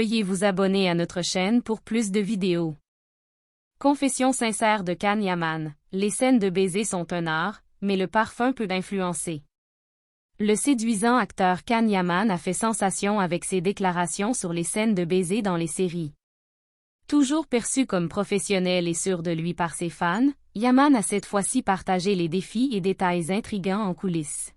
Veuillez vous abonner à notre chaîne pour plus de vidéos. Confession sincère de Can Yaman. Les scènes de baiser sont un art, mais le parfum peut influencer. Le séduisant acteur Can Yaman a fait sensation avec ses déclarations sur les scènes de baiser dans les séries. Toujours perçu comme professionnel et sûr de lui par ses fans, Yaman a cette fois-ci partagé les défis et détails intrigants en coulisses.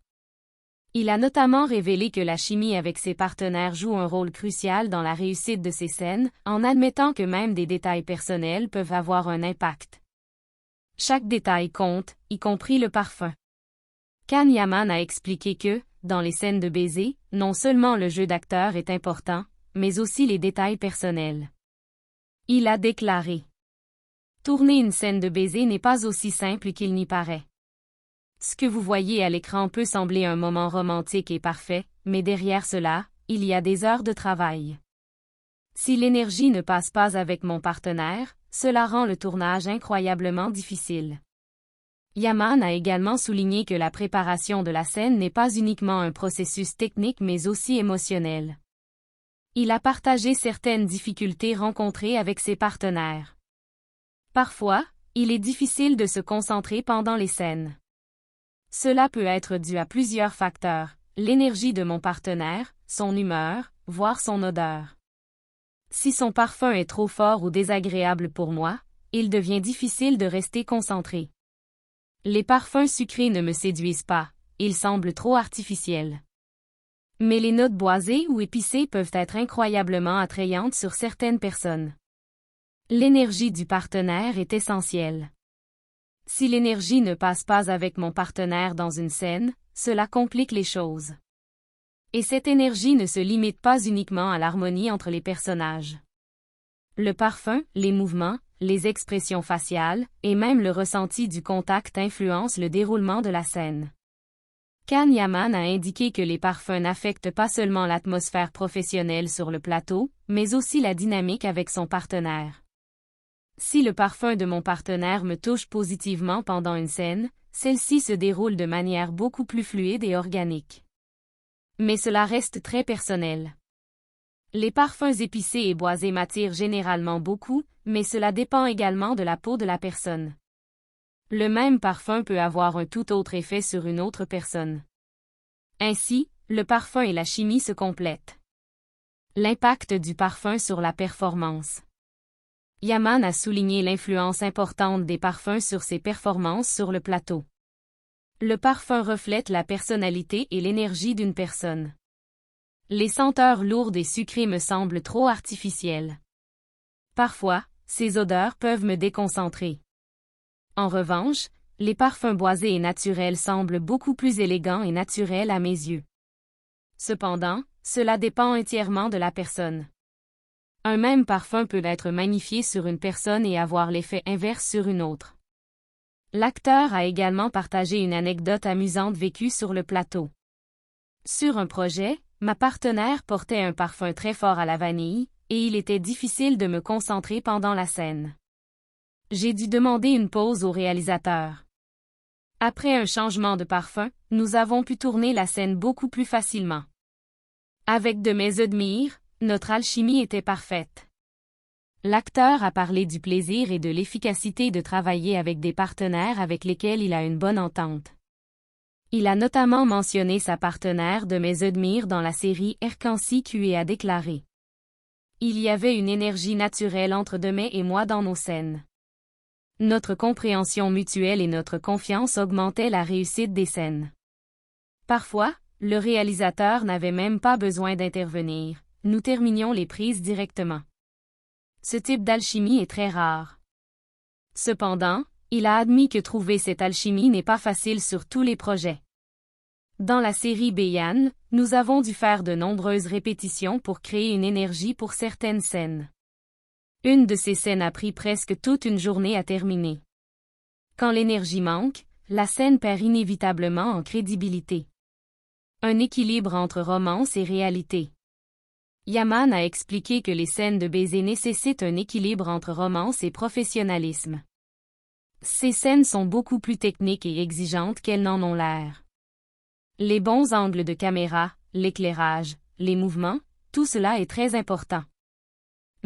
Il a notamment révélé que la chimie avec ses partenaires joue un rôle crucial dans la réussite de ses scènes, en admettant que même des détails personnels peuvent avoir un impact. Chaque détail compte, y compris le parfum. Can Yaman a expliqué que, dans les scènes de baiser, non seulement le jeu d'acteur est important, mais aussi les détails personnels. Il a déclaré: tourner une scène de baiser n'est pas aussi simple qu'il n'y paraît. Ce que vous voyez à l'écran peut sembler un moment romantique et parfait, mais derrière cela, il y a des heures de travail. Si l'énergie ne passe pas avec mon partenaire, cela rend le tournage incroyablement difficile. Yaman a également souligné que la préparation de la scène n'est pas uniquement un processus technique mais aussi émotionnel. Il a partagé certaines difficultés rencontrées avec ses partenaires. Parfois, il est difficile de se concentrer pendant les scènes. Cela peut être dû à plusieurs facteurs: l'énergie de mon partenaire, son humeur, voire son odeur. Si son parfum est trop fort ou désagréable pour moi, il devient difficile de rester concentré. Les parfums sucrés ne me séduisent pas, ils semblent trop artificiels. Mais les notes boisées ou épicées peuvent être incroyablement attrayantes sur certaines personnes. L'énergie du partenaire est essentielle. Si l'énergie ne passe pas avec mon partenaire dans une scène, cela complique les choses. Et cette énergie ne se limite pas uniquement à l'harmonie entre les personnages. Le parfum, les mouvements, les expressions faciales, et même le ressenti du contact influencent le déroulement de la scène. Can Yaman a indiqué que les parfums n'affectent pas seulement l'atmosphère professionnelle sur le plateau, mais aussi la dynamique avec son partenaire. Si le parfum de mon partenaire me touche positivement pendant une scène, celle-ci se déroule de manière beaucoup plus fluide et organique. Mais cela reste très personnel. Les parfums épicés et boisés m'attirent généralement beaucoup, mais cela dépend également de la peau de la personne. Le même parfum peut avoir un tout autre effet sur une autre personne. Ainsi, le parfum et la chimie se complètent. L'impact du parfum sur la performance. Yaman a souligné l'influence importante des parfums sur ses performances sur le plateau. Le parfum reflète la personnalité et l'énergie d'une personne. Les senteurs lourdes et sucrées me semblent trop artificielles. Parfois, ces odeurs peuvent me déconcentrer. En revanche, les parfums boisés et naturels semblent beaucoup plus élégants et naturels à mes yeux. Cependant, cela dépend entièrement de la personne. Un même parfum peut être magnifié sur une personne et avoir l'effet inverse sur une autre. L'acteur a également partagé une anecdote amusante vécue sur le plateau. Sur un projet, ma partenaire portait un parfum très fort à la vanille, et il était difficile de me concentrer pendant la scène. J'ai dû demander une pause au réalisateur. Après un changement de parfum, nous avons pu tourner la scène beaucoup plus facilement. Avec de mes admires, notre alchimie était parfaite. L'acteur a parlé du plaisir et de l'efficacité de travailler avec des partenaires avec lesquels il a une bonne entente. Il a notamment mentionné sa partenaire de mes admires dans la série Erkansi et a déclaré: il y avait une énergie naturelle entre Demey et moi dans nos scènes. Notre compréhension mutuelle et notre confiance augmentaient la réussite des scènes. Parfois, le réalisateur n'avait même pas besoin d'intervenir, nous terminions les prises directement. Ce type d'alchimie est très rare. Cependant, il a admis que trouver cette alchimie n'est pas facile sur tous les projets. Dans la série Bayan, nous avons dû faire de nombreuses répétitions pour créer une énergie pour certaines scènes. Une de ces scènes a pris presque toute une journée à terminer. Quand l'énergie manque, la scène perd inévitablement en crédibilité. Un équilibre entre romance et réalité. Yaman a expliqué que les scènes de baiser nécessitent un équilibre entre romance et professionnalisme. Ces scènes sont beaucoup plus techniques et exigeantes qu'elles n'en ont l'air. Les bons angles de caméra, l'éclairage, les mouvements, tout cela est très important.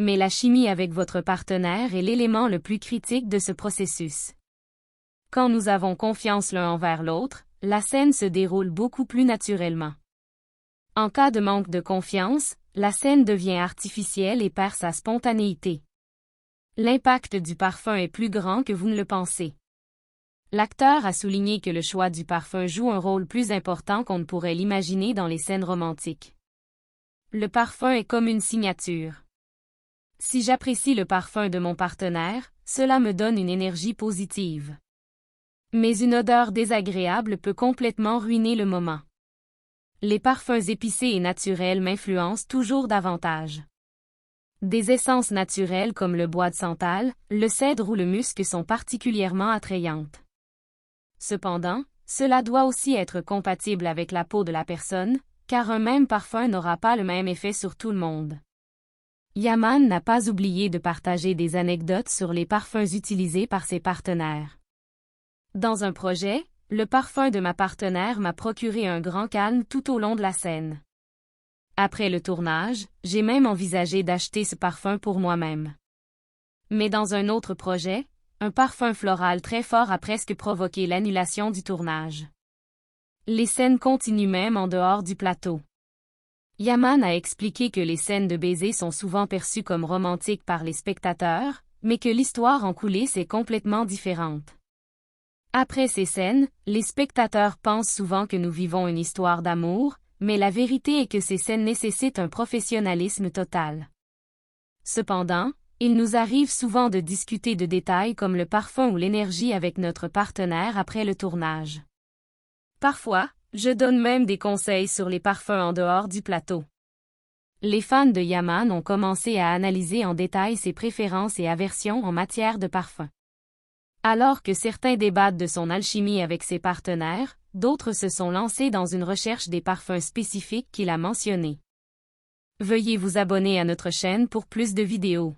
Mais la chimie avec votre partenaire est l'élément le plus critique de ce processus. Quand nous avons confiance l'un envers l'autre, la scène se déroule beaucoup plus naturellement. En cas de manque de confiance, la scène devient artificielle et perd sa spontanéité. L'impact du parfum est plus grand que vous ne le pensez. L'acteur a souligné que le choix du parfum joue un rôle plus important qu'on ne pourrait l'imaginer dans les scènes romantiques. Le parfum est comme une signature. Si j'apprécie le parfum de mon partenaire, cela me donne une énergie positive. Mais une odeur désagréable peut complètement ruiner le moment. Les parfums épicés et naturels m'influencent toujours davantage. Des essences naturelles comme le bois de santal, le cèdre ou le musc sont particulièrement attrayantes. Cependant, cela doit aussi être compatible avec la peau de la personne, car un même parfum n'aura pas le même effet sur tout le monde. Yaman n'a pas oublié de partager des anecdotes sur les parfums utilisés par ses partenaires. Dans un projet, le parfum de ma partenaire m'a procuré un grand calme tout au long de la scène. Après le tournage, j'ai même envisagé d'acheter ce parfum pour moi-même. Mais dans un autre projet, un parfum floral très fort a presque provoqué l'annulation du tournage. Les scènes continuent même en dehors du plateau. Yaman a expliqué que les scènes de baiser sont souvent perçues comme romantiques par les spectateurs, mais que l'histoire en coulisses est complètement différente. Après ces scènes, les spectateurs pensent souvent que nous vivons une histoire d'amour, mais la vérité est que ces scènes nécessitent un professionnalisme total. Cependant, il nous arrive souvent de discuter de détails comme le parfum ou l'énergie avec notre partenaire après le tournage. Parfois, je donne même des conseils sur les parfums en dehors du plateau. Les fans de Yaman ont commencé à analyser en détail ses préférences et aversions en matière de parfum. Alors que certains débattent de son alchimie avec ses partenaires, d'autres se sont lancés dans une recherche des parfums spécifiques qu'il a mentionnés. Veuillez vous abonner à notre chaîne pour plus de vidéos.